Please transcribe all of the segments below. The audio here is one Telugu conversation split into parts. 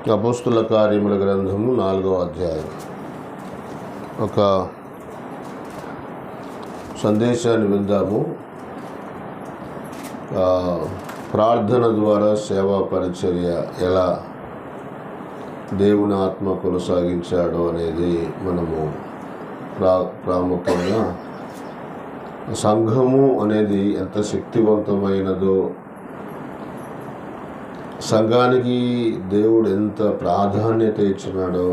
అపోస్తుల కార్యముల గ్రంథము 4వ అధ్యాయం. ఒక సందేశాన్ని విందాము. ప్రార్థన ద్వారా సేవా పరిచర్య ఎలా దేవుని ఆత్మ కొనసాగించాడు అనేది మనము ప్రాముఖ్యంగా సంఘము అనేది ఎంత శక్తివంతమైనదో, సంఘానికి దేవుడు ఎంత ప్రాధాన్యత ఇచ్చినాడో,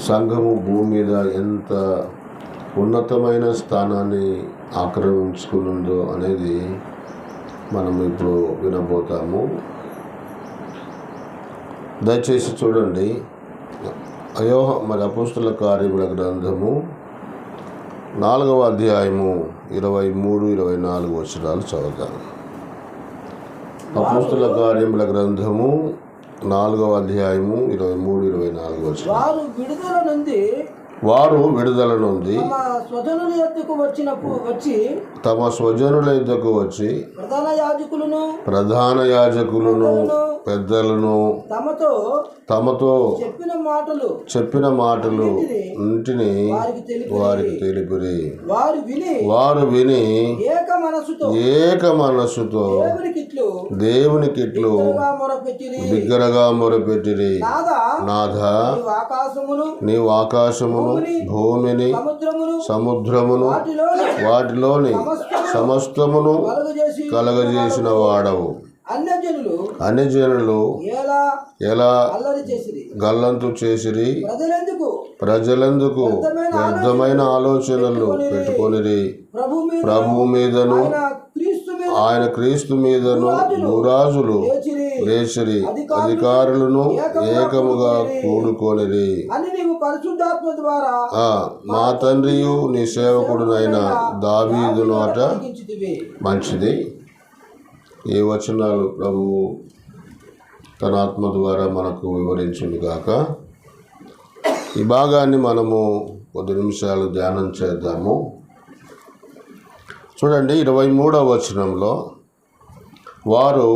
సంఘము భూమి మీద ఎంత ఉన్నతమైన స్థానాన్ని ఆక్రమించుకున్నదో అనేది మనం ఇప్పుడు వినబోతాము. దయచేసి చూడండి. అపోస్తుల కార్యముల గ్రంథము 4వ అధ్యాయము 23-24 వచనాలు చదువుతాను. అపోస్తుల కార్యముల గ్రంథము 4వ అధ్యాయము 23-24 వచనాలు. వారు విడుదల నుండి తమ స్వజనుల యొద్దకు వచ్చి ప్రధాన యాజకులను పెద్దలను తమతో చెప్పిన మాటలు ఇంటిని వారికి తెలిపిరి. వారు విని ఏక మనస్సుతో దేవునికిట్లు బిగ్గరగా మొరపెట్టిరి. నాథా, నీవు ఆకాశమును భూమిని సముద్రమును వాటిలోని సమస్తమును కలగజేసిన వాడవు. అన్యజనులు ఎలా గల్లంతు చేసిరి, ప్రజలందుకు వ్యర్థమైన ఆలోచనలు పెట్టుకొనిరి. ప్రభువు మీదను ఆయన క్రీస్తు మీదను భూరాజులు లేచిరి, అధికారులను ఏకముగా కూడుకొనిరి. మా తండ్రియు నీ సేవకుడునైన దావీదును అట. మంచిది. ఈ వచనాలు ప్రభువు తన ఆత్మ ద్వారా మనకు వివరించింది కాక ఈ భాగాన్ని మనము కొద్ది నిమిషాలు ధ్యానం చేద్దాము. చూడండి, 23వ వచనంలో వారు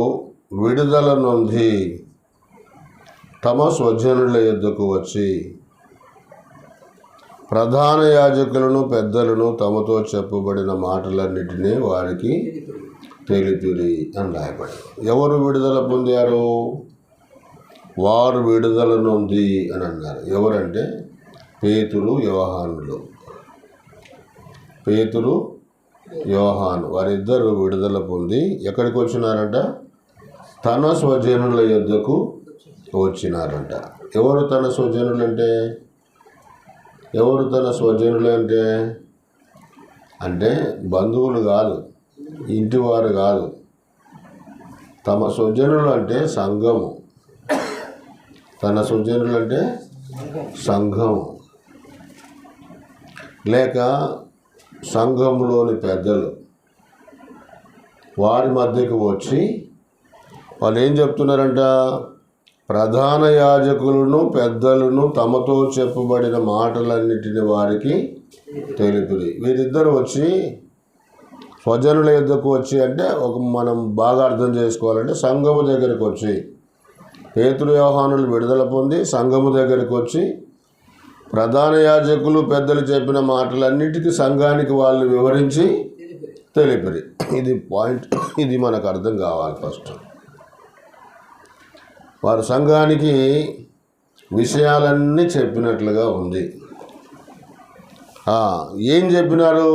విడుదల నొంది తమ స్వజనుల యొద్దకు వచ్చి ప్రధాన యాజకులను పెద్దలను తమతో చెప్పబడిన మాటలన్నిటినీ వారికి తెలిపిరి అని రాయబడి. ఎవరు విడుదల పొందారు? వారు విడుదల నొంది అని అన్నారు. ఎవరంటే పేతురు, యోహానులు. పేతురు, యోహాను వారిద్దరు విడుదల పొంది ఎక్కడికి వచ్చినారంట? తన స్వజనుల యొద్దకు వచ్చినారంట. ఎవరు తన స్వజనులు అంటే? ఎవరు తన స్వజనులు అంటే బంధువులు కాదు, ఇంటివారు కాదు. తమ స్వజనులు అంటే సంఘము. తన స్వజనులు అంటే సంఘము, లేక సంఘంలోని పెద్దలు. వారి మధ్యకు వచ్చి వాళ్ళు ఏం చెప్తున్నారంట? ప్రధాన యాజకులను పెద్దలను తమతో చెప్పబడిన మాటలన్నిటిని వారికి తెలిపిరి. వీరిద్దరు వచ్చి స్వజనుల యొద్దకు వచ్చి అంటే మనం బాగా అర్థం చేసుకోవాలంటే సంఘము దగ్గరికి వచ్చి, పేతురు యోహానులు విడుదల పొంది సంఘము దగ్గరికి వచ్చి ప్రధాన యాజకులు పెద్దలు చెప్పిన మాటలన్నిటికీ సంఘానికి వాళ్ళు వివరించి తెలిపిరి. ఇది పాయింట్. ఇది మనకు అర్థం కావాలి. ఫస్ట్ వారు సంఘానికి విషయాలన్నీ చెప్పినట్లుగా ఉంది. ఏం చెప్పినారు?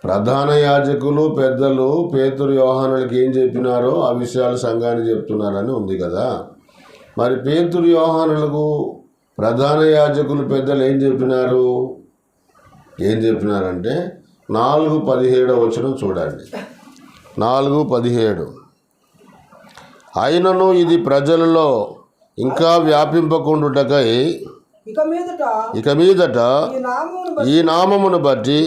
ప్రధాన యాజకులు పెద్దలు పేతురు యోహానులకి ఏం చెప్పినారో ఆ విషయాలు సంఘానికి చెప్తున్నారని ఉంది కదా. మరి పేతురు యోహానులకు ప్రధాన యాజకులు పెద్దలు ఏం చెప్పినారంటే 4:17 వచనం చూడండి. 4:17 అయినను ఇది ప్రజలలో ఇంకా వ్యాపింపకుండుటకై ఇక మీదట ఈ నామమును బట్టి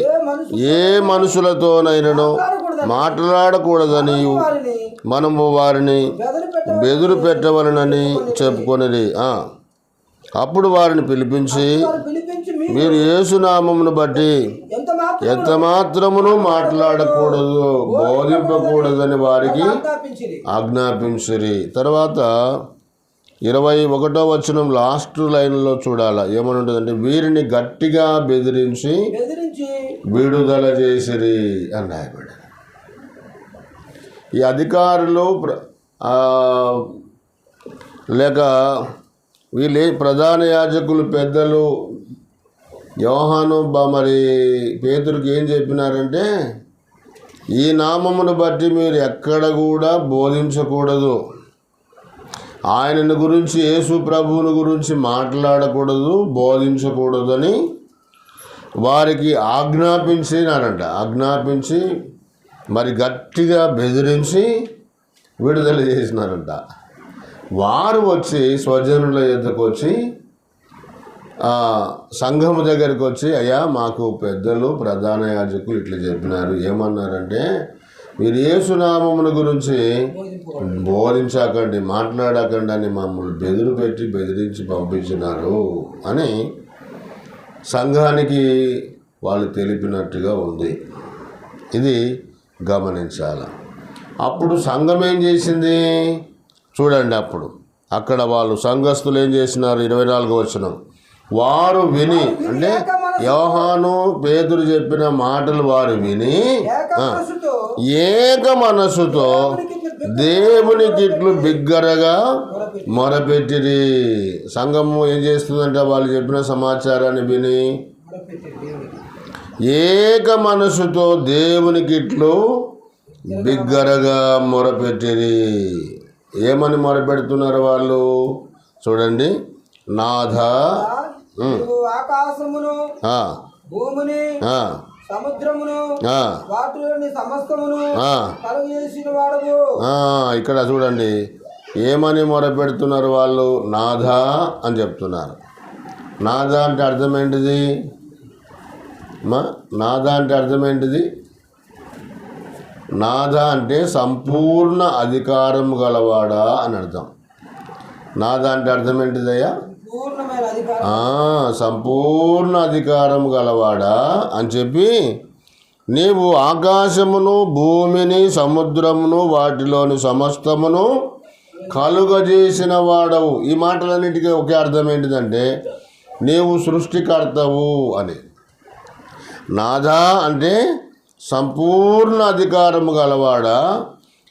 ఏ మనుషులతోనైనను మాట్లాడకూడదని మనము వారిని బెదురు పెట్టవలనని చెప్పుకొనిరి. అప్పుడు వారిని పిలిపించి మీరు యేసు నామమును బట్టి ఎంత మాత్రమును మాట్లాడకూడదు, బోధింపకూడదని వారికి ఆజ్ఞాపించిరి. తర్వాత 21వ వచనం లాస్ట్ లైన్లో చూడాలా, ఏమని ఉంటుందంటే వీరిని గట్టిగా బెదిరించి విడుదల చేసిరి అని రాయబడి. ఈ అధికారులు లేక వీళ్ళే ప్రధాన యాజకులు పెద్దలు యోహాను మరి పేతురుకి ఏం చెప్పినారంటే, ఈ నామమును బట్టి మీరు ఎక్కడ కూడా బోధించకూడదు, ఆయనను గురించి యేసు ప్రభువుని గురించి మాట్లాడకూడదు, బోధించకూడదని వారికి ఆజ్ఞాపించి మరి గట్టిగా బెదిరించి విడుదల చేసినారంట. వారు వచ్చి స్వజనుల యొద్దకు వచ్చి సంఘము దగ్గరికి వచ్చి, అయ్యా మాకు పెద్దలు ప్రధాన యాజకులు ఇట్లా చెప్పినారు, ఏమన్నారంటే మీరు యేసు నామమును గురించి బోధించకండి, మాట్లాడకండి అని మమ్మల్ని బెదిరించి పంపించినారు అని సంఘానికి వాళ్ళు తెలిపినట్టుగా ఉంది. ఇది గమనించాలి. అప్పుడు సంఘం ఏం చేసింది చూడండి. అప్పుడు అక్కడ వాళ్ళు సంఘస్థులు ఏం చేసినారు, 24వ వచనం, వారు విని, అంటే యోహాను పేతురు చెప్పిన మాటలు వారు విని ఏక మనసుతో దేవునికి ఇట్లు బిగ్గరగా మొరపెట్టిరి. సంఘము ఏం చేస్తుందంటే వాళ్ళు చెప్పిన సమాచారాన్ని విని ఏక మనసుతో దేవునికి ఇట్లు బిగ్గరగా మొరపెట్టిరి. ఏమని మొరపెడుతున్నారు వాళ్ళు చూడండి. నాథ, ఆకాశమును భూమిని సముద్రమును వాటిలోని సమస్తమును కలుగజేసిన వాడవు. ఇక్కడ చూడండి ఏమని మొరపెడుతున్నారు వాళ్ళు, నాథ అని చెప్తున్నారు. నాథ అంటే అర్థం ఏంటిది? నాథ అంటే అర్థం ఏంటిది? నాథ అంటే సంపూర్ణ అధికారం గలవాడా అని అర్థం. నాథ అంటే అర్థం ఏంటిదయ్యా? సంపూర్ణ అధికారం గలవాడా అని చెప్పి, నీవు ఆకాశమును భూమిని సముద్రమును వాటిలోని సమస్తమును కలుగజేసిన వాడవు. ఈ మాటలన్నిటికీ ఒకే అర్థం ఏంటిదంటే నీవు సృష్టికర్తవు అని. నాథా అంటే సంపూర్ణ అధికారము గలవాడా,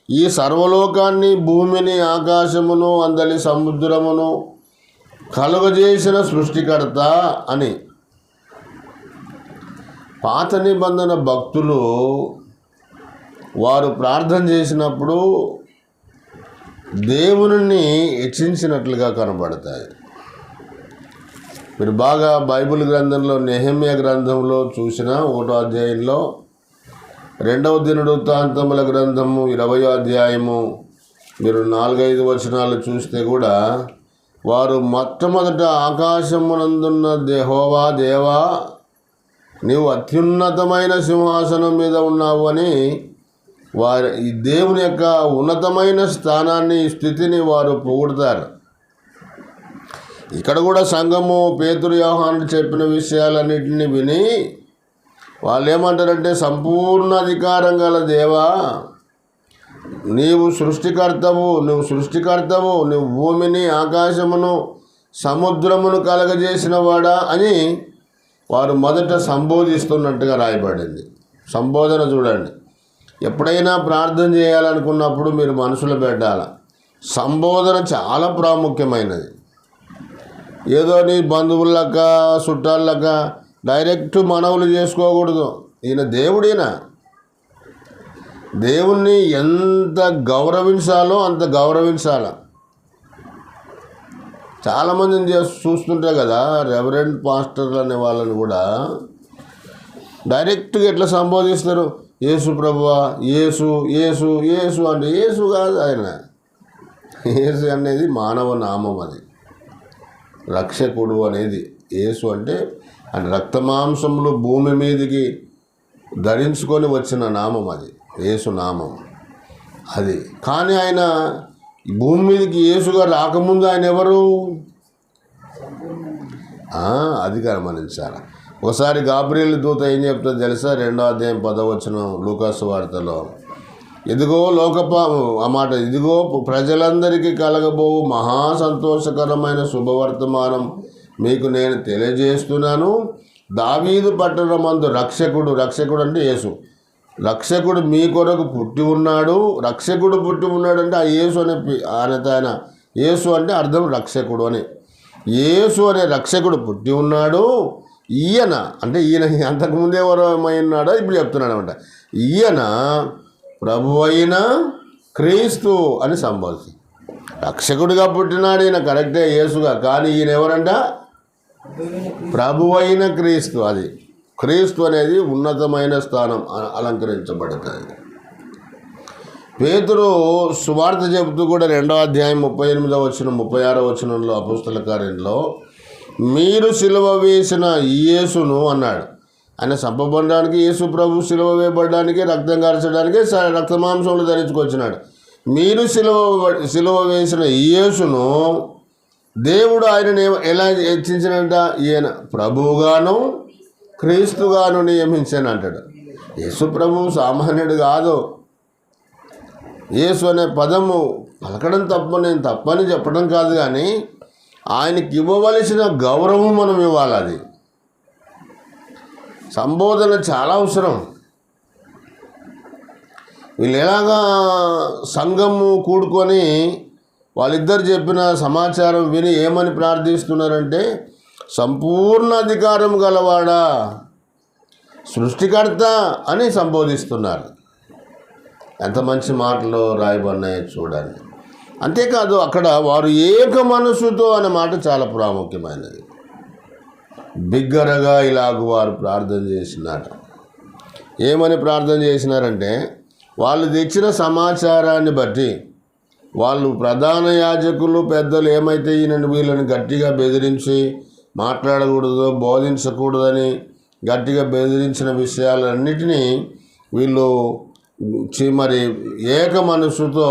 ఈ సర్వలోకాన్ని భూమిని ఆకాశమును అందలి సముద్రమును కలుగజేసిన సృష్టికర్త అని. పాత నిబంధన భక్తులు వారు ప్రార్థన చేసినప్పుడు దేవుని హెచ్చించినట్లుగా కనబడతాయి. మీరు బాగా బైబిల్ గ్రంథంలో నెహెమ్యా గ్రంథంలో చూసిన 1వ అధ్యాయంలో, 2వ దినవృత్తాంతముల గ్రంథము 20వ అధ్యాయము మీరు 4-5 వచనాలు చూస్తే కూడా వారు మొట్టమొదట ఆకాశమునందున్న యెహోవా దేవా నీవు అత్యున్నతమైన సింహాసనం మీద ఉన్నావు అని వారి ఈ దేవుని యొక్క ఉన్నతమైన స్థానాన్ని, స్థితిని వారు పొగుడతారు. ఇక్కడ కూడా సంఘము పేతురు యోహాను చెప్పిన విషయాలన్నింటినీ విని వాళ్ళు ఏమంటారంటే, సంపూర్ణ అధికారం గల దేవా నీవు సృష్టికర్తవు, నువ్వు భూమిని ఆకాశమును సముద్రమును కలగజేసిన వాడా అని వారు మొదట సంబోధిస్తున్నట్టుగా రాయబడింది. సంబోధన చూడండి. ఎప్పుడైనా ప్రార్థన చేయాలనుకున్నప్పుడు మీరు మనసులో పెట్టాలి, సంబోధన చాలా ప్రాముఖ్యమైనది. ఏదో నీ బంధువులక చుట్టాలక డైరెక్ట్ మనవులు చేసుకోకూడదు. ఈయన దేవుడైనా దేవుణ్ణి ఎంత గౌరవించాలో అంత గౌరవించాల. చాలామందిని చూస్తుంటే కదా, రెవరెండ్ పాస్టర్లు అనే వాళ్ళని కూడా డైరెక్ట్గా ఎట్లా సంబోధిస్తారు, యేసు ప్రభువా, యేసు యేసు యేసు అంటే యేసు కాదు ఆయన. యేసు అనేది మానవ నామం, అది రక్షకుడు అనేది. యేసు అంటే ఆయన రక్తమాంసములు భూమి మీదకి ధరించుకొని వచ్చిన నామం, అది యేసు నామం అది. కానీ ఆయన భూమి మీదకి యేసుగా రాకముందు ఆయన ఎవరు? అది గమనించాలి. ఒకసారి గాబ్రియల్ దూత ఏం చెప్తుందో తెలుసా? 2వ అధ్యాయం 10వ వచనం లూకాసు వార్తలో, ఇదిగో ఇదిగో ప్రజలందరికీ కలగబోవు మహా సంతోషకరమైన శుభవర్తమానం మీకు నేను తెలియజేస్తున్నాను. దావీదు పట్టణమందు రక్షకుడు అంటే యేసు, రక్షకుడు మీ కొరకు పుట్టి ఉన్నాడు. రక్షకుడు పుట్టి ఉన్నాడు అంటే ఆ యేసు ఆయన యేసు అంటే అర్థం రక్షకుడు అని. యేసు అనే రక్షకుడు పుట్టి ఉన్నాడు. ఈయన అంతకుముందు ఎవరు ఏమైనాడో ఇప్పుడు చెప్తున్నాడు అనమాట. ఈయన ప్రభు అయిన క్రీస్తు అని సంబోధి. రక్షకుడిగా పుట్టినాడు ఈయన, కరెక్టే యేసుగా. కానీ ఈయన ఎవరంట? ప్రభు అయిన క్రీస్తు. అది క్రీస్తు అనేది ఉన్నతమైన స్థానం అలంకరించబడుతుంది. పేతురు సువార్త చెబుతూ కూడా 2వ అధ్యాయం 38వ వచనం 36వ వచనంలో అపోస్తల కార్యంలో, మీరు సిలువ వేసిన యేసును అన్నాడు. ఆయన చంపబడడానికి, యేసు ప్రభు సిలువ వేయబడడానికి, రక్తం కార్చడానికి రక్తమాంసములు ధరించుకొచ్చినాడు. మీరు సిలువ వేసిన యేసును దేవుడు ఆయనను ఎలా హెచ్చించినంట? ఈయన ప్రభువుగాను క్రీస్తుగాను నియమించాను అంటాడు. యేసు ప్రభువు సామాన్యుడు కాదు. యేసు అనే పదము పలకడం నేను తప్పని చెప్పడం కాదు, కానీ ఆయనకి ఇవ్వవలసిన గౌరవం మనం ఇవ్వాలి. అది సంబోధన చాలా అవసరం. వీళ్ళు ఎలాగా సంఘము కూడుకొని వాళ్ళిద్దరు చెప్పిన సమాచారం విని ఏమని ప్రార్థిస్తున్నారంటే, సంపూర్ణ అధికారం గలవాడా, సృష్టికర్త అని సంబోధిస్తున్నారు. ఎంత మంచి మాటలు రాయబడినాయో చూడండి. అంతేకాదు అక్కడ వారు ఏక మనసుతో అనే మాట చాలా ప్రాముఖ్యమైనది. బిగ్గరగా ఇలాగ వారు ప్రార్థన చేసినారు. ఏమని ప్రార్థన చేసినారంటే, వాళ్ళు తెచ్చిన సమాచారాన్ని బట్టి వాళ్ళు ప్రధాన యాజకులు పెద్దలు ఏమైతే వీళ్ళని గట్టిగా బెదిరించి మాట్లాడకూడదు, బోధించకూడదని గట్టిగా బెదిరించిన విషయాలన్నిటినీ వీళ్ళు మరి ఏక మనసుతో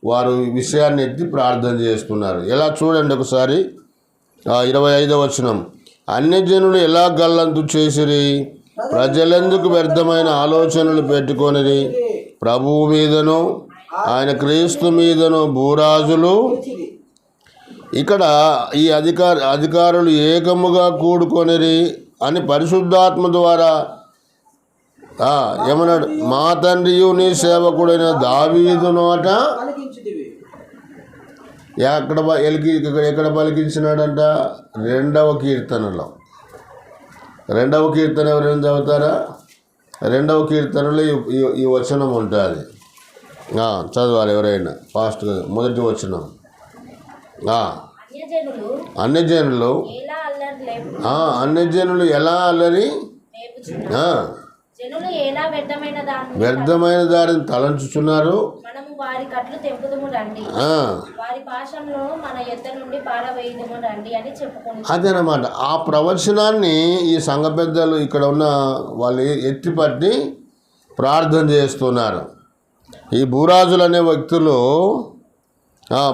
వారు విషయాన్ని ఎత్తి ప్రార్థన చేస్తున్నారు. ఎలా చూడండి ఒకసారి 25వ వచనం, అన్యజనులు ఎలా గల్లంతు చేసిరి, ప్రజలెందుకు వ్యర్థమైన ఆలోచనలు పెట్టుకొనిరి, ప్రభువు మీదను ఆయన క్రీస్తు మీదను భూరాజులు. ఇక్కడ ఈ అధికారులు ఏకముగా కూడుకొనిరి అని పరిశుద్ధాత్మ ద్వారా ఏమన్నాడు? మా తండ్రియు నీ సేవకుడైన దావీదు నోట ఎక్కడ పలికించినాడంట? 2వ కీర్తనలో. 2వ కీర్తన ఎవరైనా చదువుతారా? 2వ కీర్తనలో ఈ వచనం ఉంటుంది. చదవాలి ఎవరైనా ఫాస్ట్గా. మొదటి వచనం, అన్యజనులు ఎలా అల్లరి, వ్యర్థమైన దారిని తలంచుచున్నారు. అదేనమాట. ఆ ప్రవచనాన్ని ఈ సంఘ పెద్దలు ఇక్కడ ఉన్న వాళ్ళు ఎత్తిపట్టి ప్రార్థన చేస్తున్నారు. ఈ భూరాజులు అనే వ్యక్తులు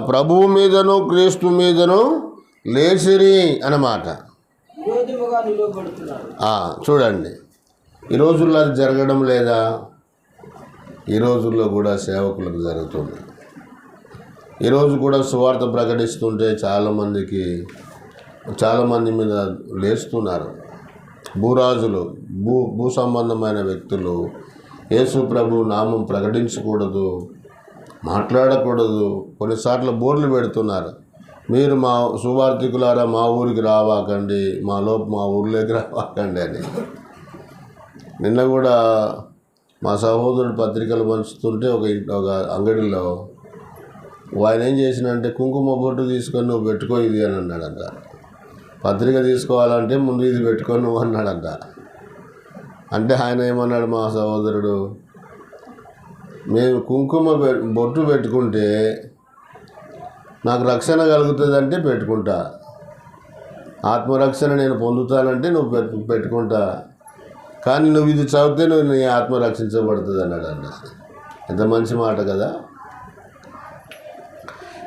ప్రభువు మీదను క్రీస్తు మీదను లేచిరి అన్నమాట. చూడండి, ఈ రోజుల్లో అది జరగడం లేదా? ఈ రోజుల్లో కూడా సేవకులకు జరుగుతుంది. ఈరోజు కూడా సువార్త ప్రకటిస్తుంటే చాలామంది మీద లేస్తున్నారు భూరాజులు, భూ సంబంధమైన వ్యక్తులు. యేసు ప్రభు నామం ప్రకటించకూడదు, మాట్లాడకూడదు. కొన్నిసార్లు బోర్లు పెడుతున్నారు, మీరు మా సువార్థికులారా మా ఊరికి రావాకండి, మా ఊర్లోకి రావాకండి అని. నిన్న కూడా మా సహోదరుడు పత్రికలు పంచుతుంటే ఒక అంగడిలో ఆయన ఏం చేసినంటే, కుంకుమ బొట్టు తీసుకొని నువ్వు పెట్టుకో ఇది అని అన్నాడంట. పత్రిక తీసుకోవాలంటే ముందు ఇది పెట్టుకొని నువ్వు అన్నాడంట. అంటే ఆయన ఏమన్నాడు మా సహోదరుడు, మేము కుంకుమ బొట్టు పెట్టుకుంటే నాకు రక్షణ కలుగుతుందంటే పెట్టుకుంటా, ఆత్మరక్షణ నేను పొందుతానంటే నువ్వు పెట్టుకుంటా, కానీ నువ్వు ఇది చదివితే నువ్వు నీ ఆత్మ రక్షించబడుతుంది అన్నాడు అన్న. ఎంత మంచి మాట కదా.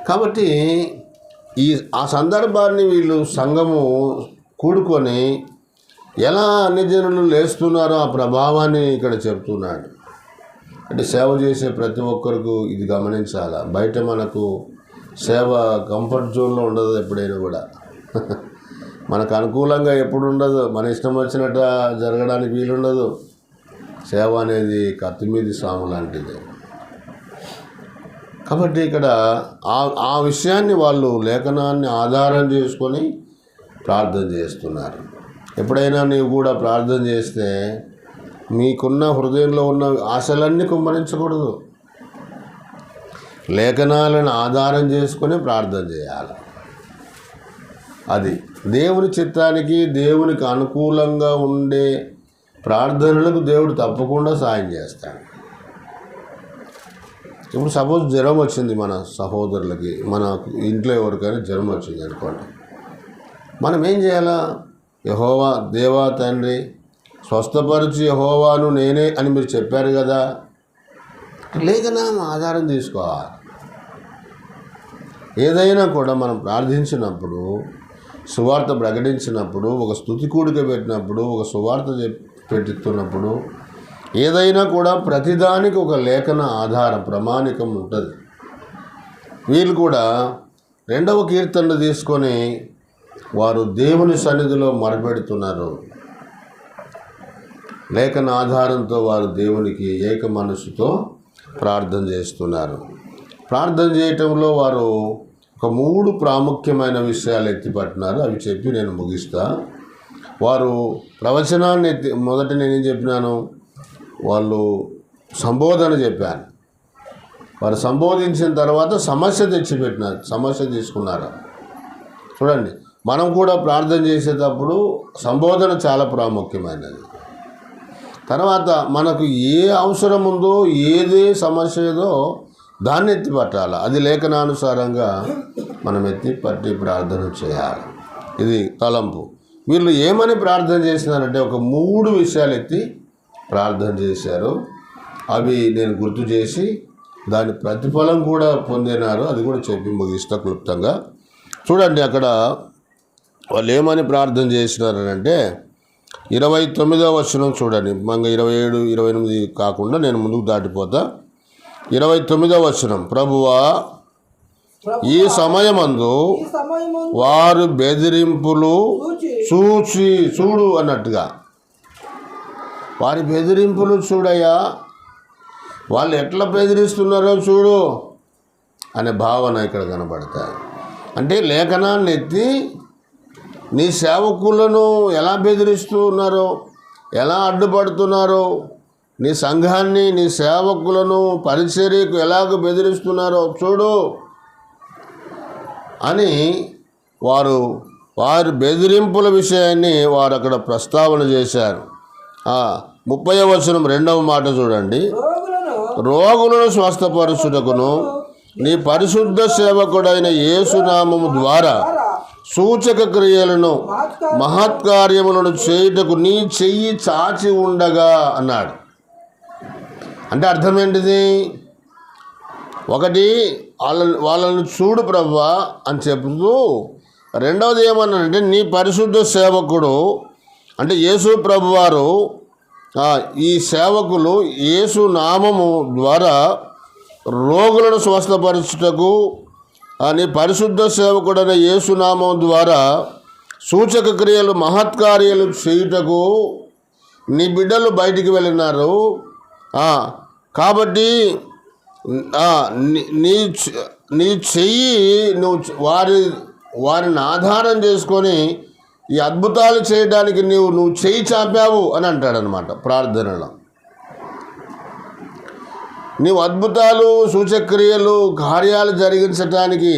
కాబట్టి ఆ సందర్భాన్ని వీళ్ళు సంఘము కూడుకొని ఎలా అన్ని జనులు లేస్తున్నారో ఆ ప్రభావాన్ని ఇక్కడ చెప్తున్నాడు. అంటే సేవ చేసే ప్రతి ఒక్కరికి ఇది గమనించాలా. బయట మనకు సేవ కంఫర్ట్ జోన్లో ఉండదు ఎప్పుడైనా కూడా. మనకు అనుకూలంగా ఎప్పుడు ఉండదు, మన ఇష్టం వచ్చినట్టు జరగడానికి వీలుండదు. సేవ అనేది కత్తి మీది సాము లాంటిది. కాబట్టి ఇక్కడ ఆ విషయాన్ని వాళ్ళు లేఖనాన్ని ఆధారం చేసుకొని ప్రార్థన చేస్తున్నారు. ఎప్పుడైనా నీవు కూడా ప్రార్థన చేస్తే మీకున్న హృదయంలో ఉన్న ఆశలన్నీ కుమ్మరించకూడదు. లేఖనాలను ఆధారం చేసుకొని ప్రార్థన చేయాలి. అది దేవుని చిత్తానికి, దేవునికి అనుకూలంగా ఉండే ప్రార్థనలకు దేవుడు తప్పకుండా సాయం చేస్తాడు. ఇప్పుడు సపోజ్ జ్వరం వచ్చింది మన సహోదరులకి, మన ఇంట్లో ఎవరికైనా జ్వరం వచ్చింది అనుకోండి, మనం ఏం చేయాలా? యెహోవా దేవా తండ్రి స్వస్థపరిచి యెహోవాను నేనే అని మీరు చెప్పారు కదా, లేఖనం ఆధారం తీసుకోవాలి. ఏదైనా కూడా మనం ప్రార్థించినప్పుడు, సువార్త ప్రకటించినప్పుడు, ఒక స్తుతి కూడిక పెట్టినప్పుడు, ఒక సువార్త పెట్టుతున్నప్పుడు, ఏదైనా కూడా ప్రతిదానికి ఒక లేఖన ఆధారం ప్రమాణికం ఉంటుంది. వీళ్ళు కూడా 2వ కీర్తన తీసుకొని వారు దేవుని సన్నిధిలో మొరపెడుతున్నారు. లేఖన ఆధారంతో వారు దేవునికి ఏక మనసుతో ప్రార్థన చేస్తున్నారు. ప్రార్థన చేయటంలో వారు ఒక 3 ప్రాముఖ్యమైన విషయాలు ఎత్తిపట్టినారు. అవి చెప్పి నేను ముగిస్తా. వారు ప్రవచనాన్ని మొదట నేనేం చెప్పినాను, వాళ్ళు సంబోధన చెప్పాను. వారు సంబోధించిన తర్వాత సమస్య తెచ్చిపెట్టినారు, సమస్య తీసుకున్నారు. చూడండి, మనం కూడా ప్రార్థన చేసేటప్పుడు సంబోధన చాలా ప్రాముఖ్యమైనది. తర్వాత మనకు ఏ అవసరం ఉందో, ఏదే సమస్య ఏదో దాన్ని ఎత్తిపట్టాలి. అది లేఖనానుసారంగా మనం ఎత్తిపట్టి ప్రార్థన చేయాలి. ఇది తలంపు. వీళ్ళు ఏమని ప్రార్థన చేసినారంటే ఒక 3 విషయాలు ఎత్తి ప్రార్థన చేశారు. అవి నేను గుర్తు చేసి దాని ప్రతిఫలం కూడా పొందినారు. అది కూడా చెప్పి ముగిస్తా క్లుప్తంగా. చూడండి, అక్కడ వాళ్ళు ఏమని ప్రార్థన చేసినారంటే 29వ వచనం చూడండి. మంగ 27, 28 కాకుండా నేను ముందుకు దాటిపోతా. 29వ వచనం, ప్రభువా ఈ సమయమందు వారు బెదిరింపులు చూడు అన్నట్టుగా, వారి బెదిరింపులు చూడయ్యా, వాళ్ళు ఎట్లా బెదిరిస్తున్నారో చూడు అనే భావన ఇక్కడ కనబడతాయి. అంటే లేఖనాన్ని ఎత్తి నీ సేవకులను ఎలా బెదిరిస్తున్నారో, ఎలా అడ్డుపడుతున్నారో, నీ సంఘాన్ని, నీ సేవకులను పరిచర్యకు ఎలాగ బెదిరిస్తున్నారో చూడు అని వారి బెదిరింపుల విషయాన్ని వారు అక్కడ ప్రస్తావన చేశారు. 30వ వచనం 2వ మాట చూడండి, రోగులను స్వస్థపరచుటకును నీ పరిశుద్ధ సేవకుడైన యేసునామము ద్వారా సూచక క్రియలను మహత్కార్యములను చేయుటకు నీ చెయ్యి చాచి ఉండగా అన్నాడు. అంటే అర్థం ఏంటిది? ఒకటి వాళ్ళని చూడు ప్రభువా అని చెప్తూ, రెండవది ఏమన్నాడంటే నీ పరిశుద్ధ సేవకుడు అంటే యేసు ప్రభువారు, ఈ సేవకులు యేసు నామము ద్వారా రోగులను స్వస్థపరచుటకు, నీ పరిశుద్ధ సేవకుడైన యేసు నామం ద్వారా సూచక క్రియలు మహత్కార్యాలు చేయుటకు నీ బిడ్డలు బయటికి వెళ్ళినారు. కాబట్టి నీ చెయ్యి నువ్వు వారిని ఆధారం చేసుకొని ఈ అద్భుతాలు చేయడానికి నువ్వు చెయ్యి చాపావు అని అంటాడనమాట ప్రార్థనలో. నీవు అద్భుతాలు, సూచక్రియలు, కార్యాలు జరిగించటానికి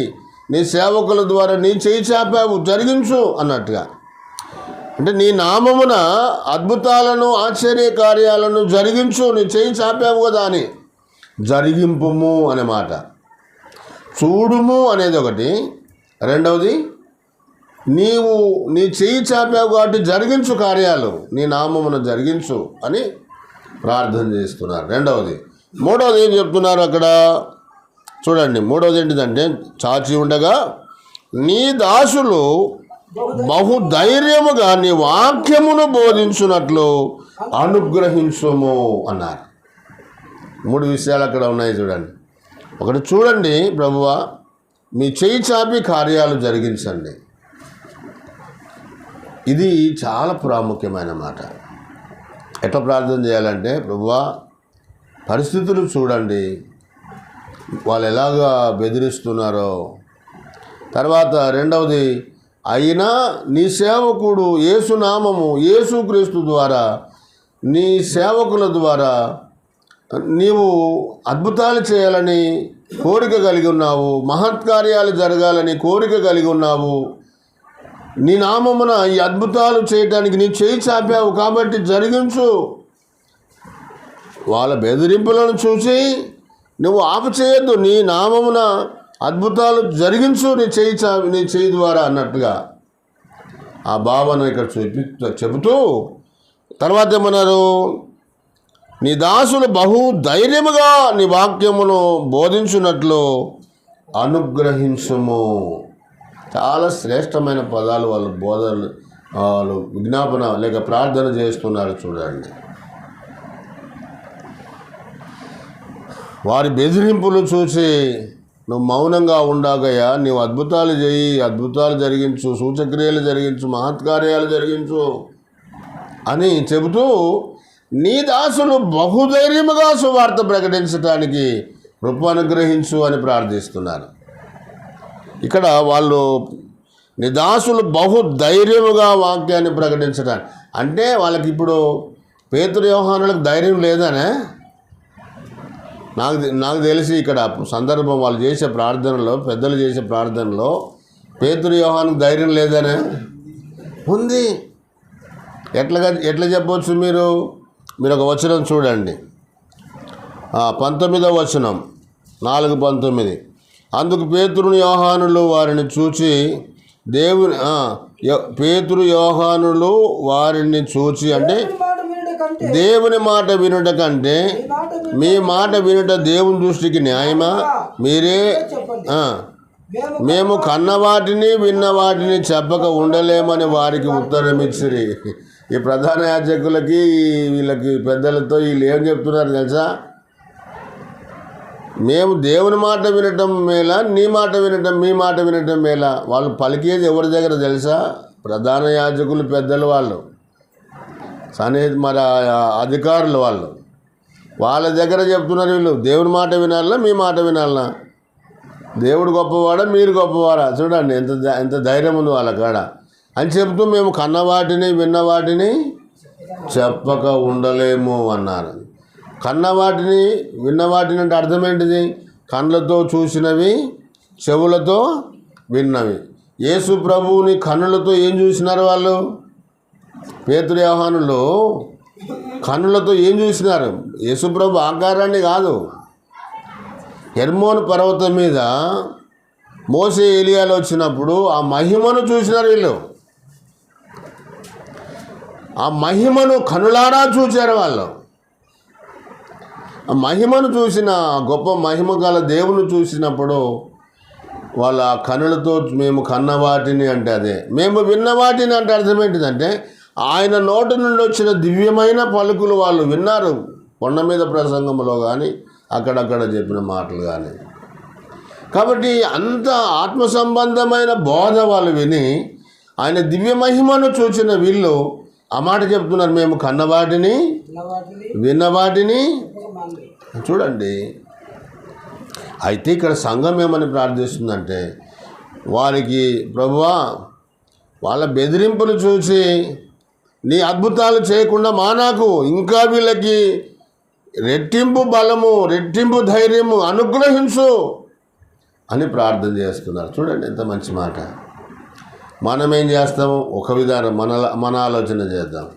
నీ సేవకుల ద్వారా నీ చెయ్యి చాపావు, జరిగించు అన్నట్టుగా. అంటే నీ నామమున అద్భుతాలను, ఆశ్చర్య కార్యాలను జరిగించు, నీ చెయ్యి చాపావు కదా అని. జరిగింపుము అనే మాట, చూడుము అనేది ఒకటి, రెండవది నీవు నీ చెయ్యి చాపావు కాబట్టి జరిగించు కార్యాలు, నీ నామమున జరిగించు అని ప్రార్థన చేస్తున్నారు. రెండవది. మూడవది ఏం చెప్తున్నారు అక్కడ చూడండి. మూడవది ఏంటిదంటే చాచి ఉండగా నీ దాసులు బహుధైర్యముగా నీ వాక్యమును బోధించున్నట్లు అనుగ్రహించుము అన్నారు. 3 విషయాలు అక్కడ ఉన్నాయి చూడండి. ఒకటి చూడండి, ప్రభువా మీ చేయి చాపి కార్యాలు జరిగించండి. ఇది చాలా ప్రాముఖ్యమైన మాట. ఎట్లా ప్రార్థన చేయాలంటే, ప్రభువా పరిస్థితులు చూడండి, వాళ్ళు ఎలాగా బెదిరిస్తున్నారో. తర్వాత రెండవది, అయినా నీ సేవకుడు యేసునామము యేసుక్రీస్తు ద్వారా నీ సేవకుల ద్వారా నీవు అద్భుతాలు చేయాలని కోరిక కలిగి ఉన్నావు, మహత్కార్యాలు జరగాలని కోరిక కలిగి ఉన్నావు. నీ నామమున ఈ అద్భుతాలు చేయటానికి నీ చేయి చాపావు కాబట్టి జరిగించు. వాళ్ళ బెదిరింపులను చూసి నువ్వు ఆపు చేయొద్దు, నీ నామమున అద్భుతాలు జరిగించు నీ చేయి ద్వారా అన్నట్టుగా ఆ భావన ఇక్కడ చెబుతూ తర్వాత ఏమన్నారు, నీ దాసులు బహు ధైర్యముగా నీ వాక్యమును బోధించున్నట్లు అనుగ్రహించుము. చాలా శ్రేష్టమైన పదాలు వాళ్ళు విజ్ఞాపన లేక ప్రార్థన చేస్తున్నారు చూడండి. వారి బెదిరింపులు చూసి నువ్వు మౌనంగా ఉండగయ్యా, నీవు అద్భుతాలు చేయి, అద్భుతాలు జరిగించు, సూచక్రియలు జరిగించు, మహత్కార్యాలు జరిగించు అని చెబుతూ నీ దాసులు బహుధైర్యముగా సువార్త ప్రకటించడానికి కృప అనుగ్రహించు అని ప్రార్థిస్తున్నారు. ఇక్కడ వాళ్ళు నీ దాసులు బహుధైర్యముగా వాక్యాన్ని ప్రకటించడానికి అంటే వాళ్ళకి ఇప్పుడు పేతురు యోహానులకు ధైర్యం లేదనే నాకు తెలిసి ఇక్కడ సందర్భం వాళ్ళు చేసే ప్రార్థనలో, పెద్దలు చేసే ప్రార్థనలో పేతురు యోహానుకు ధైర్యం లేదనే ఉంది. ఎట్లా చెప్పవచ్చు? మీరు ఒక వచనం చూడండి, 19వ వచనం 4:19. అందుకు పేతురు యోహానులు వారిని చూచి పేతురు యోహానులు వారిని చూచి అంటే దేవుని మాట వినుట కంటే మీ మాట వినుట దేవుని దృష్టికి న్యాయమా? మీరే మేము కన్నవాటిని విన్న వాటిని చెప్పక ఉండలేమని వారికి ఉత్తరం ఇచ్చిరి. ఈ ప్రధాన యాజకులకి వీళ్ళకి పెద్దలతో వీళ్ళు ఏం చెప్తున్నారు తెలుసా? మేము దేవుని మాట వినటం మేలా, నీ మాట వినటం, మీ మాట వినటం మేలా? వాళ్ళు పలికేది ఎవరి దగ్గర తెలుసా? ప్రధాన యాజకులు, పెద్దలు, వాళ్ళు మరి అధికారులు, వాళ్ళ దగ్గర చెప్తున్నారు వీళ్ళు. దేవుని మాట వినాలనా, మీ మాట వినాలనా? దేవుడు గొప్పవాడా, మీరు గొప్పవారా? చూడండి ఎంత ధైర్యం ఉంది వాళ్ళ కాడ అని చెప్తూ మేము కన్నవాటిని విన్న వాటిని చెప్పక ఉండలేము అన్నారు. కన్నవాటిని విన్న వాటిని అంటే అర్థం ఏంటిది? కళ్ళతో చూసినవి, చెవులతో విన్నవి. యేసు ప్రభువుని కన్నులతో ఏం చూసినారు వాళ్ళు? పేతురు యోహానులు కన్నులతో ఏం చూసినారు? యేసు ప్రభు ఆకారాన్ని కాదు. హెర్మోను పర్వతం మీద మోసే ఏలియాలు వచ్చినప్పుడు ఆ మహిమను చూసినారు వీళ్ళు. ఆ మహిమను కనులారా చూశారు వాళ్ళు. ఆ మహిమను చూసిన, గొప్ప మహిమ గల దేవుని చూసినప్పుడు వాళ్ళ కనులతో మేము కన్నవాటిని అంటే అదే, మేము విన్నవాటిని అంటే అర్థం ఏంటిదంటే ఆయన నోటి నుండి వచ్చిన దివ్యమైన పలుకులు వాళ్ళు విన్నారు. కొండ మీద ప్రసంగంలో కానీ అక్కడక్కడ చెప్పిన మాటలు కానీ. కాబట్టి అంత ఆత్మ సంబంధమైన బోధ వాళ్ళు విని ఆయన దివ్య మహిమను చూసిన వీళ్ళు ఆ మాట చెప్తున్నారు, మేము కన్నవాటిని విన్నవాటిని. చూడండి, అయితే ఇక్కడ సంఘం ఏమని ప్రార్థిస్తుందంటే వారికి, ప్రభువా వాళ్ళ బెదిరింపులు చూసి నీ అద్భుతాలు చేయకుండా మానాకు, ఇంకా వీళ్ళకి రెట్టింపు బలము, రెట్టింపు ధైర్యము అనుగ్రహించు అని ప్రార్థన చేస్తున్నారు. చూడండి ఎంత మంచి మాట. మనం ఏం చేస్తాము? ఒక విధానం మన ఆలోచన చేద్దాం.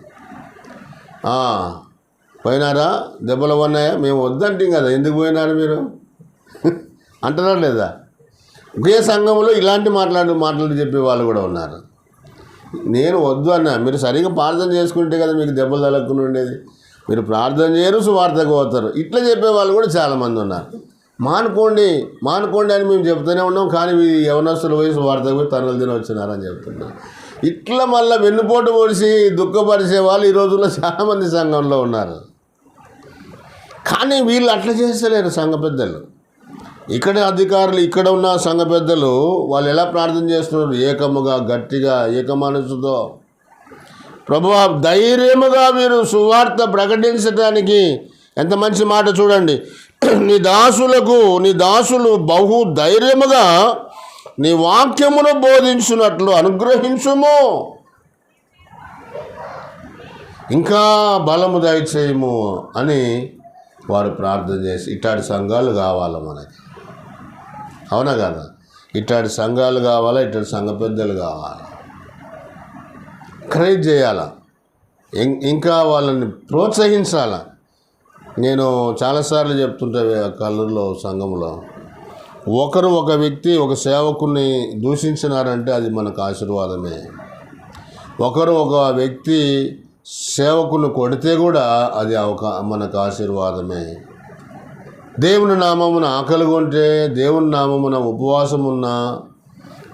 పోయినారా, దెబ్బలు ఉన్నాయా? మేము వద్దంటాం కదా, ఎందుకు పోయినారు మీరు అంటారా లేదా? ఒకే సంఘంలో ఇలాంటి మాటలు చెప్పే వాళ్ళు కూడా ఉన్నారు. నేను వద్దు అన్నా, మీరు సరిగ్గా ప్రార్థన చేసుకుంటే కదా మీకు దెబ్బలు తలక్కుని ఉండేది. మీరు ప్రార్థన చేయరు, సువార్తకు పోతారు. ఇట్లా చెప్పే వాళ్ళు కూడా చాలామంది ఉన్నారు. మానుకోండి అని మేము చెప్తూనే ఉన్నాం, కానీ యవనస్తులు పోయి సువార్తకు పోయి తనులు తిని వచ్చినారని చెప్తున్నారు. ఇట్లా మళ్ళీ వెన్నుపోటు పొడిచి దుఃఖపరిచే వాళ్ళు ఈ రోజుల్లో చాలామంది సంఘంలో ఉన్నారు. కానీ వీళ్ళు అట్లా చేస్తలేరు. సంఘ పెద్దలు, ఇక్కడ అధికారులు, ఇక్కడ ఉన్న సంఘ పెద్దలు వాళ్ళు ఎలా ప్రార్థన చేస్తున్నారు? ఏకముగా, గట్టిగా, ఏక మనసుతో, ప్రభువా ధైర్యముగా మీరు సువార్త ప్రకటించడానికి. ఎంత మంచి మాట చూడండి. నీ దాసులు బహు ధైర్యముగా నీ వాక్యమును బోధించున్నట్లు అనుగ్రహించుము, ఇంకా బలము దయచేయము అని వారు ప్రార్థన చేసి, ఇట్లాంటి సంఘాలు కావాలా మనకి? అవునా కదా? ఇట్లాంటి సంఘాలు కావాలా, ఇట్లాంటి సంఘ పెద్దలు కావాలా, ఎంకరేజ్ చేయాలా, ఇంకా వాళ్ళని ప్రోత్సహించాలా. నేను చాలాసార్లు చెప్తుంటే కల్లూరులో సంఘంలో ఒక వ్యక్తి ఒక సేవకుని దూషించినారంటే అది మనకు ఆశీర్వాదమే. ఒక వ్యక్తి సేవకుని కొడితే కూడా అది మనకు ఆశీర్వాదమే. దేవుని నామమున ఆకలిగొంటే, దేవుని నామమున ఉపవాసం ఉన్నా,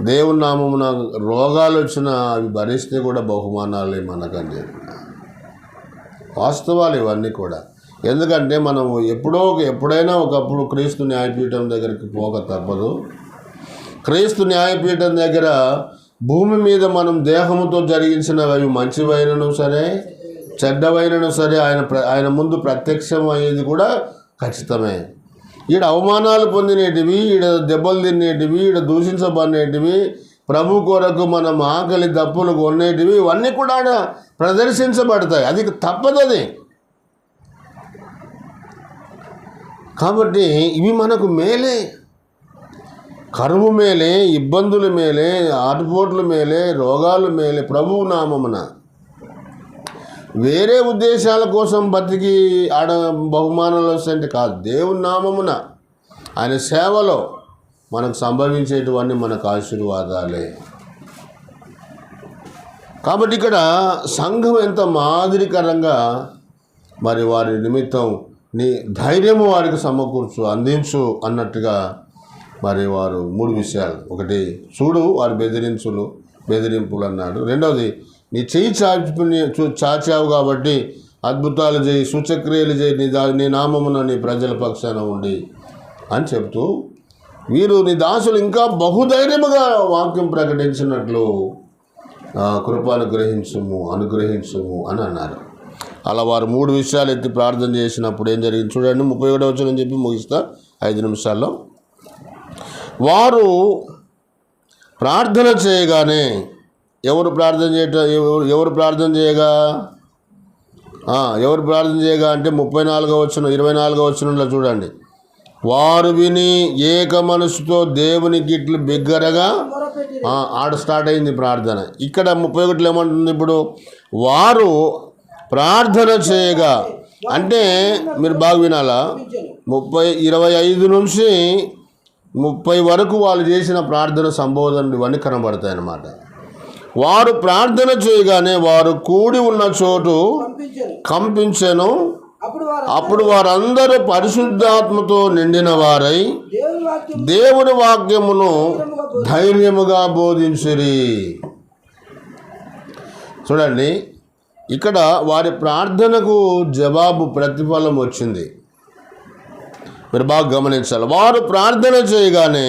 దేవుని నామమున రోగాలు వచ్చినా అవి భరిస్తే కూడా బహుమానాలే మనకని చెప్పిన వాస్తవాలు ఇవన్నీ కూడా. ఎందుకంటే మనం ఎప్పుడైనా ఒకప్పుడు క్రీస్తు న్యాయపీఠం దగ్గరికి పోక తప్పదు. క్రీస్తు న్యాయపీఠం దగ్గర భూమి మీద మనం దేహముతో జరిగించినవి అవి మంచివైనను సరే, చెడ్డవైనను సరే ఆయన ముందు ప్రత్యక్షం అయ్యేది కూడా ఖచ్చితమే. ఈడ అవమానాలు పొందినేటివి, ఈడ దెబ్బలు తినేటివి, ఈడ దూషించబడినేటివి, ప్రభు కొరకు మనం ఆకలి దప్పులు కొనేటివి, ఇవన్నీ కూడా ఆడ ప్రదర్శించబడతాయి. అది తప్పదు. అది కాబట్టి ఇవి మనకు మేలే. కరువు మేలే, ఇబ్బందులు మేలే, ఆటుపోట్లు మేలే, రోగాలు మేలే. ప్రభువు నామమున వేరే ఉద్దేశాల కోసం బతికి ఆడ బహుమానాలు వస్తాయంటే కాదు. దేవుని నామమున ఆయన సేవలో మనకు సంభవించేటివన్నీ మనకు ఆశీర్వాదాలే. కాబట్టి ఇక్కడ సంఘం ఎంత మాదిరికరంగా మరి వారి నిమిత్తం నీ ధైర్యము వారికి అందించు అన్నట్టుగా మరి వారు 3 విషయాలు. ఒకటి, చూడు వారి బెదిరింపులు అన్నాడు. రెండవది, నీ చెయ్యి చాచావు కాబట్టి అద్భుతాలు చేయి, సూచక్రియలు చేయి, నీ నామమున నీ ప్రజల పక్షాన ఉండి అని చెప్తూ, వీరు నీ దాసులు ఇంకా బహుధైర్యముగా వాక్యం ప్రకటించినట్లు అనుగ్రహించుము అని అన్నారు. అలా వారు 3 విషయాలు ఎత్తి ప్రార్థన చేసినప్పుడు ఏం జరిగింది చూడండి. 31వ వచనం చెప్పి ముగిస్తా 5 నిమిషాల్లో. వారు ప్రార్థన చేయగానే, ఎవరు ప్రార్థన చేయగా అంటే 34వ వచనం 24వ వచనంలో చూడండి. వారు విని ఏక మనసుతో దేవునికి ఇట్లు బిగ్గరగా, ఆడ స్టార్ట్ అయింది ప్రార్థన. ఇక్కడ 31లో ఏమంటుంది ఇప్పుడు? వారు ప్రార్థన చేయగా అంటే మీరు బాగా వినాలా, 25 నుంచి 30 వరకు వాళ్ళు చేసిన ప్రార్థన సంబోధనలు ఇవన్నీ కనబడతాయి అన్నమాట. వారు ప్రార్థన చేయగానే వారు కూడి ఉన్న చోటు కంపించెను. అప్పుడు వారందరూ పరిశుద్ధాత్మతో నిండిన వారై దేవుని వాక్యమును ధైర్యముగా బోధించిరి. చూడండి, ఇక్కడ వారి ప్రార్థనకు జవాబు, ప్రతిఫలం వచ్చింది. మీరు బాగా గమనించాలి. వారు ప్రార్థన చేయగానే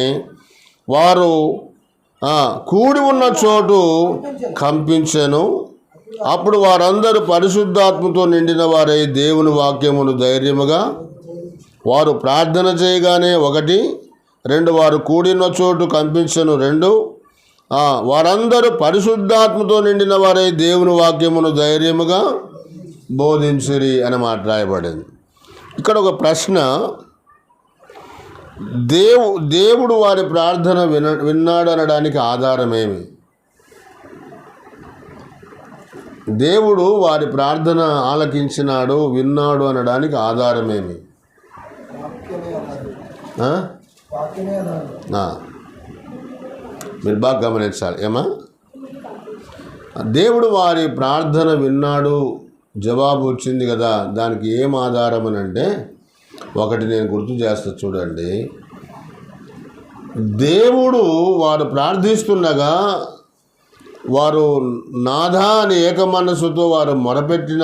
వారు కూడి ఉన్న చోటు కంపించెను. అప్పుడు వారందరూ పరిశుద్ధాత్మతో నిండిన వారై దేవుని వాక్యమును ధైర్యముగా. వారు ప్రార్థన చేయగానే 1, 2 వారు కూడిన చోటు కంపించెను. 2 వారందరూ పరిశుద్ధాత్మతో నిండిన వారై దేవుని వాక్యమును ధైర్యముగా బోధించిరి అని మాట రాయబడింది. ఇక్కడ ఒక ప్రశ్న, దేవుడు వారి ప్రార్థన విన్నాడు అనడానికి ఆధారమేమి? దేవుడు వారి ప్రార్థన ఆలకించినాడు, విన్నాడు అనడానికి ఆధారమేమి? మీరు బాగా గమనించాలి. ఏమా, దేవుడు వారి ప్రార్థన విన్నాడు, జవాబు వచ్చింది కదా, దానికి ఏం ఆధారం అని అంటే, ఒకటి నేను గుర్తు చేస్తా చూడండి. దేవుడు వారు ప్రార్థిస్తుండగా వారు నాథా అని ఏక మనస్సుతో వారు మొరపెట్టిన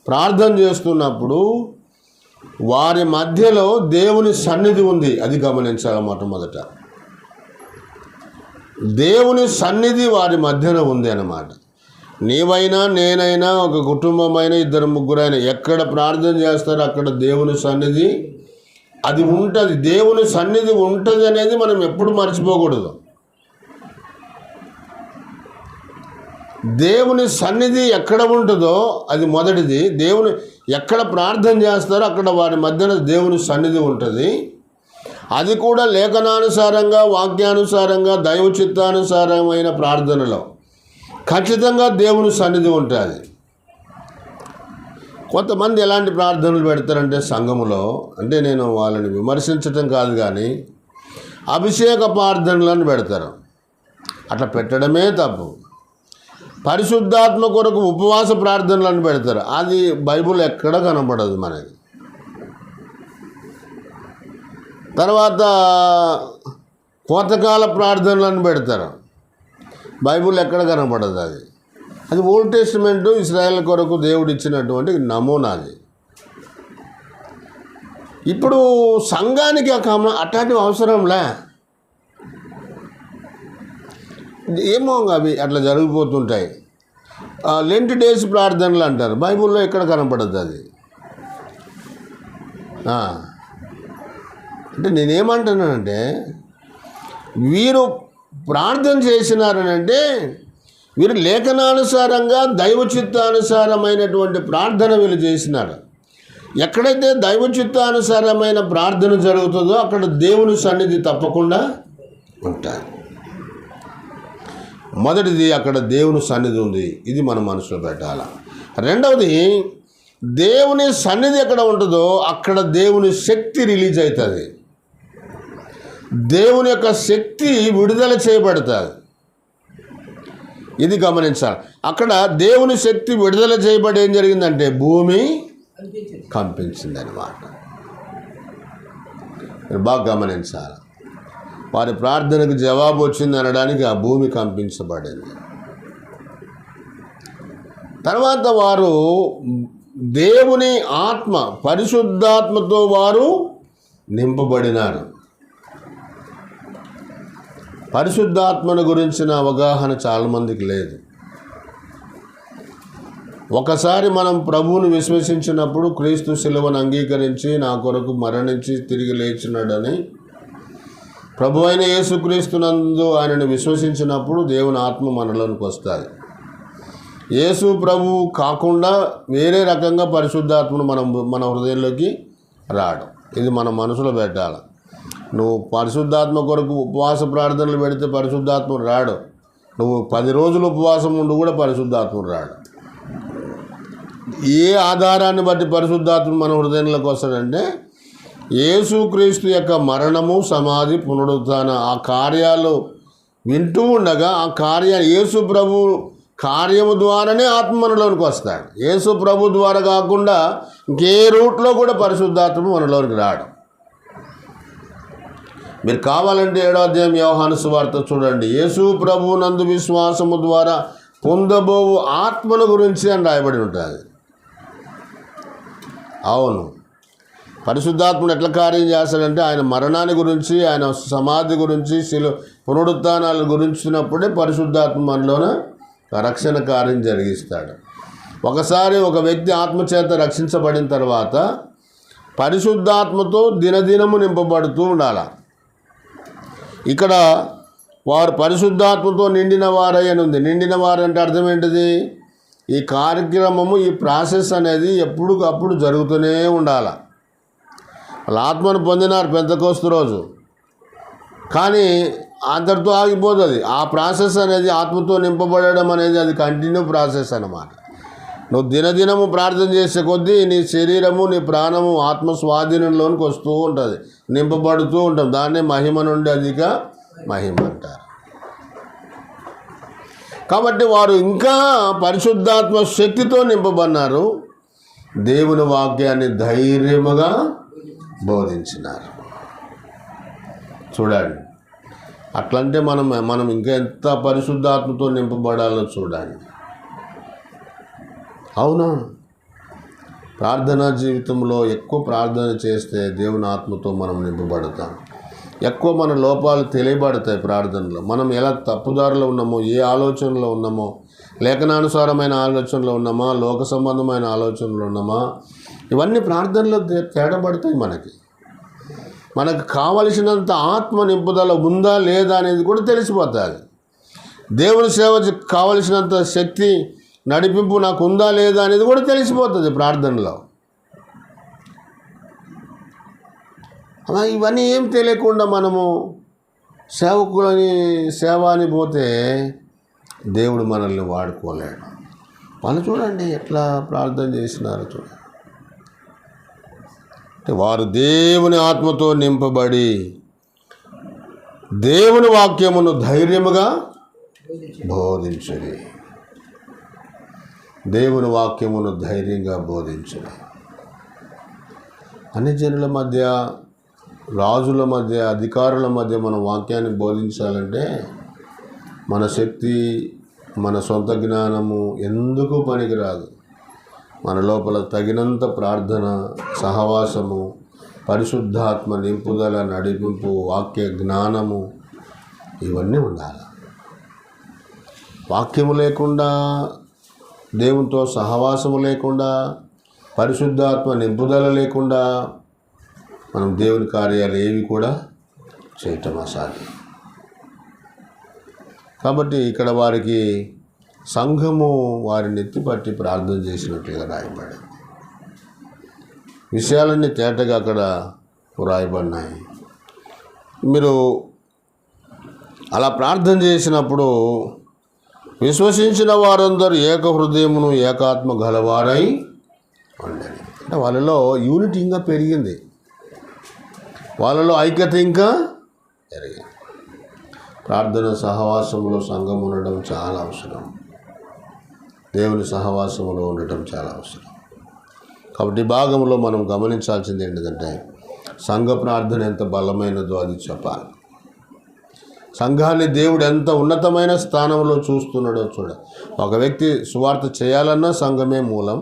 ప్రార్థన చేస్తున్నప్పుడు వారి మధ్యలో దేవుని సన్నిధి ఉంది. అది గమనించాలి. మొట్టమొదట దేవుని సన్నిధి వారి మధ్యన ఉంది అన్నమాట. నీవైనా నేనైనా ఒక కుటుంబమైనా ఇద్దరు ముగ్గురైనా ఎక్కడ ప్రార్థన చేస్తారో అక్కడ దేవుని సన్నిధి అది ఉంటుంది. దేవుని సన్నిధి ఉంటుంది అనేది మనం ఎప్పుడు మర్చిపోకూడదు. దేవుని సన్నిధి ఎక్కడ ఉంటుందో అది మొదటిది. దేవుని ఎక్కడ ప్రార్థన చేస్తారో అక్కడ వారి మధ్యన దేవుని సన్నిధి ఉంటుంది. అది కూడా లేఖనానుసారంగా, వాక్యానుసారంగా, దైవ చిత్తానుసారమైన ప్రార్థనలో ఖచ్చితంగా దేవుని సన్నిధి ఉంటుంది. కొంతమంది ఎలాంటి ప్రార్థనలు పెడతారంటే సంఘములో, అంటే నేను వాళ్ళని విమర్శించటం కాదు కానీ అభిషేక ప్రార్థనలను పెడతారు. అట్లా పెట్టడమే తప్పు. పరిశుద్ధాత్మ కొరకు ఉపవాస ప్రార్థనలను పెడతారు. అది బైబిల్ ఎక్కడ కనబడదు మనకి. తర్వాత కోతకాల ప్రార్థనలను పెడతారు. బైబిల్ ఎక్కడ కనబడదు. అది ఓల్డ్ టెస్టిమెంటు ఇశ్రాయేల్ కొరకు దేవుడు ఇచ్చినటువంటి నమూనా. అది ఇప్పుడు సంఘానికి అట్లాంటివి అవసరంలే. ఏమో అవి అట్లా జరిగిపోతుంటాయి. లెంట్ డేస్ ప్రార్థనలు అంటారు. బైబిల్లో ఎక్కడ కనపడదు అది. అంటే నేనేమంటున్నానంటే వీరు ప్రార్థన చేసినారనంటే వీరు లేఖనానుసారంగా దైవ చిత్తానుసారమైనటువంటి ప్రార్థన వీళ్ళు చేసినారు. ఎక్కడైతే దైవ చిత్తానుసారమైన ప్రార్థన జరుగుతుందో అక్కడ దేవుని సన్నిధి తప్పకుండా ఉంటుంది. మొదటిది అక్కడ దేవుని సన్నిధి ఉంది. ఇది మన మనసులో పెట్టాలి. రెండవది దేవుని సన్నిధి ఎక్కడ ఉంటుందో అక్కడ దేవుని శక్తి రిలీజ్ అవుతుంది. దేవుని యొక్క శక్తి విడుదల చేయబడుతుంది. ఇది గమనించాలి. అక్కడ దేవుని శక్తి విడుదల చేయబడి ఏం జరిగిందంటే భూమి కంపించింది అన్నమాట. మీరు బాగా గమనించాలి. వారి ప్రార్థనకు జవాబు వచ్చింది అనడానికి ఆ భూమి కంపించబడింది. తర్వాత వారు దేవుని ఆత్మ పరిశుద్ధాత్మతో వారు నింపబడినారు. పరిశుద్ధాత్మను గురించిన అవగాహన చాలామందికి లేదు. ఒకసారి మనం ప్రభువును విశ్వసించినప్పుడు క్రీస్తు శిలువను అంగీకరించి నా కొరకు మరణించి తిరిగి లేచినాడని ప్రభు అయిన యేసుక్రీస్తునందు ఆయనను విశ్వసించినప్పుడు దేవుని ఆత్మ మనలోనికి వస్తుంది. యేసు ప్రభు కాకుండా వేరే రకంగా పరిశుద్ధాత్మను మన హృదయంలోకి రాడు. ఇది మన మనసులో పెట్టాలి. నువ్వు పరిశుద్ధాత్మ కొరకు ఉపవాస ప్రార్థనలు పెడితే పరిశుద్ధాత్ముడు రాడు. నువ్వు 10 రోజులు ఉపవాసం ఉండి కూడా పరిశుద్ధాత్ముడు రాడు. ఏ ఆధారాన్ని బట్టి పరిశుద్ధాత్మ మన హృదయంలోకి వస్తాడంటే యేసుక్రీస్తు యొక్క మరణము, సమాధి, పునరుత్థాన ఆ కార్యాలు వింటూ ఉండగా ఆ కార్యాలు యేసు ప్రభు కార్యము ద్వారానే ఆత్మ మనలోనికి వస్తాడు. యేసు ప్రభు ద్వారా కాకుండా ఇంకే రూట్లో కూడా పరిశుద్ధాత్మ మనలోనికి రాడు. మీరు కావాలంటే 7వ అధ్యాయం యోహాను సువార్త చూడండి. యేసు ప్రభు నందు విశ్వాసము ద్వారా పొందబోవు ఆత్మను గురించి అని రాయబడి ఉంటుంది. అవును, పరిశుద్ధాత్ముడు ఎట్లా కార్యం చేస్తాడంటే ఆయన మరణాన్ని గురించి, ఆయన సమాధి గురించి, పునరుత్థానాల గురించినప్పుడే పరిశుద్ధాత్మ మనలోన రక్షణ కార్యం జరిగిస్తాడు. ఒకసారి ఒక వ్యక్తి ఆత్మచేత రక్షించబడిన తర్వాత పరిశుద్ధాత్మతో దినదినము నింపబడుతూ ఉండాలి. ఇక్కడ వారు పరిశుద్ధాత్మతో నిండిన వారని ఉంది. నిండిన వారంటే అర్థం ఏంటిది? ఈ కార్యక్రమము, ఈ ప్రాసెస్ అనేది ఎప్పటికప్పుడు జరుగుతూనే ఉండాలి. వాళ్ళ ఆత్మను పొందినారు పెంతెకోస్తు రోజు, కానీ అంతటితో ఆగిపోతుంది. ఆ ప్రాసెస్ అనేది ఆత్మతో నింపబడడం అనేది అది కంటిన్యూ ప్రాసెస్ అన్నమాట. నువ్వు దినదినము ప్రార్థన చేసే కొద్దీ నీ శరీరము, నీ ప్రాణము ఆత్మ స్వాధీనంలోనికి వస్తూ ఉంటుంది, నింపబడుతూ ఉంటాం. దాన్నే మహిమ నుండి అధిక మహిమ అంటారు. కాబట్టి వారు ఇంకా పరిశుద్ధాత్మ శక్తితో నింపబడినారు. దేవుని వాక్యాన్ని ధైర్యముగా బోధించినారు. చూడండి, అట్లంటే మనం ఇంకా ఎంత పరిశుద్ధాత్మతో నింపబడాలో చూడండి. అవునా? ప్రార్థనా జీవితంలో ఎక్కువ ప్రార్థన చేస్తే దేవుని ఆత్మతో మనం నింపబడతాం. ఎక్కువ మన లోపాలు తెలియబడతాయి ప్రార్థనలో. మనం ఎలా తప్పుదారిలో ఉన్నామో, ఏ ఆలోచనలో ఉన్నామో, లేఖనానుసారమైన ఆలోచనలో ఉన్నామా, లోక సంబంధమైన ఆలోచనలో ఉన్నామా, ఇవన్నీ ప్రార్థనలో తేడబడతాయి. మనకు కావలసినంత ఆత్మ నింపుదల ఉందా లేదా అనేది కూడా తెలిసిపోతుంది. దేవుని సేవ కావలసినంత శక్తి నడిపింపు నాకు ఉందా లేదా అనేది కూడా తెలిసిపోతుంది ప్రార్థనలో. అలా ఇవన్నీ ఏం తెలియకుండా మనము సేవ అని పోతే దేవుడు మనల్ని వాడుకోలేడు. వాళ్ళు చూడండి ఎట్లా ప్రార్థన చేసినారో చూడండి. వారు దేవుని ఆత్మతో నింపబడి దేవుని వాక్యమును ధైర్యముగా బోధించుడి. దేవుని వాక్యమును ధైర్యంగా బోధించుడి. అన్ని జనుల మధ్య, రాజుల మధ్య, అధికారుల మధ్య మన వాక్యాన్ని బోధించాలంటే మన శక్తి, మన సొంత జ్ఞానము ఎందుకు పనికిరాదు. మన లోపల తగినంత ప్రార్థన, సహవాసము, పరిశుద్ధాత్మ నింపుదల, నడిపింపు, వాక్య జ్ఞానము ఇవన్నీ ఉండాలి. వాక్యము లేకుండా, దేవునితో సహవాసము లేకుండా, పరిశుద్ధాత్మ నింపుదల లేకుండా మనం దేవుని కార్యాలు ఏవి కూడా చేయటం అసాధ్యం. కాబట్టి ఇక్కడ వారికి సంఘము వారిని ఎత్తిపట్టి ప్రార్థన చేసినట్లుగా రాయబడింది. విషయాలన్నీ తేటగా అక్కడ రాయబడినాయి. మీరు అలా ప్రార్థన చేసినప్పుడు విశ్వసించిన వారందరూ ఏక హృదయమును ఏకాత్మ గలవారై ఉండాలి. అంటే వాళ్ళలో యూనిటీ ఇంకా పెరిగింది, వాళ్ళలో ఐక్యత ఇంకా పెరిగింది. ప్రార్థన సహవాసంలో సంఘం ఉండడం చాలా అవసరం. దేవుని సహవాసంలో ఉండటం చాలా అవసరం. కాబట్టి ఈ భాగంలో మనం గమనించాల్సింది ఏంటంటే సంఘ ప్రార్థన ఎంత బలమైనదో అది చెప్పాలి. సంఘాన్ని దేవుడు ఎంత ఉన్నతమైన స్థానంలో చూస్తున్నాడో చూడ. ఒక వ్యక్తి సువార్త చేయాలన్నా సంఘమే మూలం.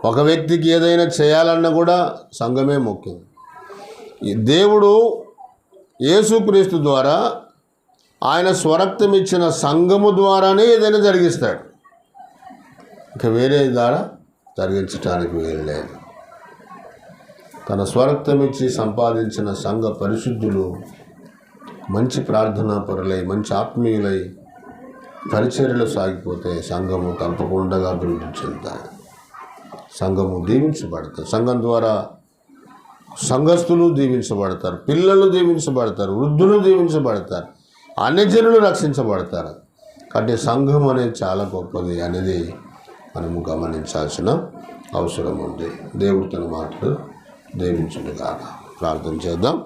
ఒక వ్యక్తికి ఏదైనా చేయాలన్నా కూడా సంఘమే ముఖ్యం. దేవుడు యేసుక్రీస్తు ద్వారా, ఆయన స్వరక్తం ఇచ్చిన సంఘము ద్వారానే ఏదైనా జరిగిస్తాడు. ఇంకా వేరే ద్వారా జరిగించడానికి వీలు లేదు. తన స్వరక్తం ఇచ్చి సంపాదించిన సంఘ పరిశుద్ధులు మంచి ప్రార్థనా పరులై, మంచి ఆత్మీయులై పరిచర్యలు సాగిపోతే సంఘము తప్పకుండా అభివృద్ధి చెందుతారు. సంఘము దీవించబడతారు. సంఘం ద్వారా సంఘస్థులు దీవించబడతారు, పిల్లలు దీవించబడతారు, వృద్ధులు దీవించబడతారు, అన్యజనులు రక్షించబడతారు. కాబట్టి సంఘం అనేది చాలా గొప్పది అనేది మనము గమనించాల్సిన అవసరం ఉంది. దేవుడు తన మాటలు దీవించునుగాక. ప్రార్థన చేద్దాం.